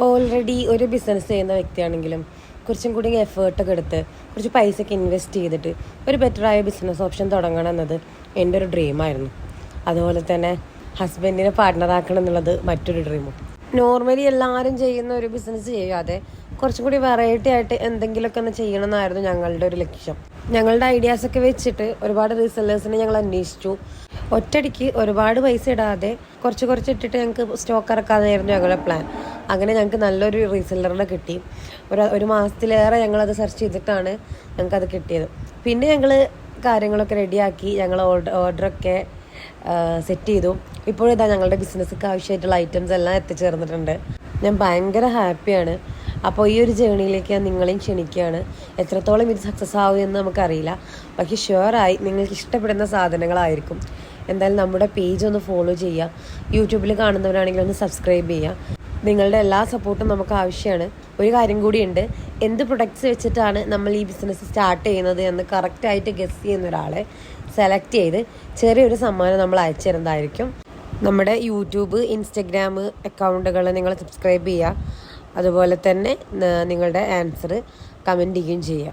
Already ഒരു business ചെയ്യുന്ന വ്യക്തിയാണെങ്കിലും കുറച്ചും കൂടി എഫേർട്ടൊക്കെ എടുത്ത് കുറച്ച് പൈസയൊക്കെ ഇൻവെസ്റ്റ് ചെയ്തിട്ട് ഒരു ബെറ്ററായ ബിസിനസ് ഓപ്ഷൻ തുടങ്ങണം എന്നത് എൻ്റെ ഒരു ഡ്രീമായിരുന്നു. അതുപോലെ തന്നെ ഹസ്ബൻഡിനെ പാർട്ട്ണറാക്കണം എന്നുള്ളത് മറ്റൊരു ഡ്രീമും. നോർമലി എല്ലാവരും ചെയ്യുന്ന ഒരു ബിസിനസ് ചെയ്യാതെ കുറച്ചും കൂടി വെറൈറ്റി ആയിട്ട് എന്തെങ്കിലുമൊക്കെ ഒന്ന് ചെയ്യണം എന്നായിരുന്നു ഞങ്ങളുടെ ഒരു ലക്ഷ്യം. ഞങ്ങളുടെ ഐഡിയാസൊക്കെ വെച്ചിട്ട് ഒരുപാട് റീസെല്ലേഴ്സിനെ ഞങ്ങൾ അന്വേഷിച്ചു. ഒറ്റയടിക്ക് ഒരുപാട് പൈസ ഇടാതെ കുറച്ച് ഇട്ടിട്ട് ഞങ്ങൾക്ക് സ്റ്റോക്ക് ഇറക്കാതെയായിരുന്നു ഞങ്ങളുടെ പ്ലാൻ. അങ്ങനെ ഞങ്ങൾക്ക് നല്ലൊരു റീസെല്ലറിനെ കിട്ടി. ഒരു മാസത്തിലേറെ ഞങ്ങളത് സെർച്ച് ചെയ്തിട്ടാണ് ഞങ്ങൾക്കത് കിട്ടിയത്. പിന്നെ ഞങ്ങൾ കാര്യങ്ങളൊക്കെ റെഡിയാക്കി, ഞങ്ങൾ ഓർഡറൊക്കെ സെറ്റ് ചെയ്തു. ഇപ്പോഴിതാ ഞങ്ങളുടെ ബിസിനസ്സൊക്കെ ആവശ്യമായിട്ടുള്ള ഐറ്റംസ് എല്ലാം എത്തിച്ചേർന്നിട്ടുണ്ട്. ഞാൻ ഭയങ്കര ഹാപ്പിയാണ്. അപ്പോൾ ഈ ഒരു ജേണിയിലേക്ക് ഞാൻ നിങ്ങളെയും ക്ഷണിക്കുകയാണ്. എത്രത്തോളം ഇത് സക്സസ് ആവും എന്ന് നമുക്കറിയില്ല, പക്ഷേ ഷുവറായി നിങ്ങൾക്ക് ഇഷ്ടപ്പെടുന്ന സാധനങ്ങളായിരിക്കും. എന്തായാലും നമ്മുടെ പേജ് ഒന്ന് ഫോളോ ചെയ്യുക. യൂട്യൂബിൽ കാണുന്നവരാണെങ്കിൽ ഒന്ന് സബ്സ്ക്രൈബ് ചെയ്യുക. നിങ്ങളുടെ എല്ലാ സപ്പോർട്ടും നമുക്ക് ആവശ്യമാണ്. ഒരു കാര്യം കൂടിയുണ്ട്, എന്ത് പ്രൊഡക്ട്സ് വെച്ചിട്ടാണ് നമ്മൾ ഈ ബിസിനസ് സ്റ്റാർട്ട് ചെയ്യുന്നത് എന്ന് കറക്റ്റായിട്ട് ഗസ് ചെയ്യുന്ന ഒരാളെ സെലക്ട് ചെയ്ത് ചെറിയൊരു സമ്മാനം നമ്മൾ അയച്ചു തരുന്നതായിരിക്കും. നമ്മുടെ യൂട്യൂബ്, ഇൻസ്റ്റഗ്രാം അക്കൗണ്ടുകൾ നിങ്ങൾ സബ്സ്ക്രൈബ് ചെയ്യുക. അതുപോലെ തന്നെ നിങ്ങളുടെ ആൻസർ കമൻറ്റ് ചെയ്യുകയും ചെയ്യുക.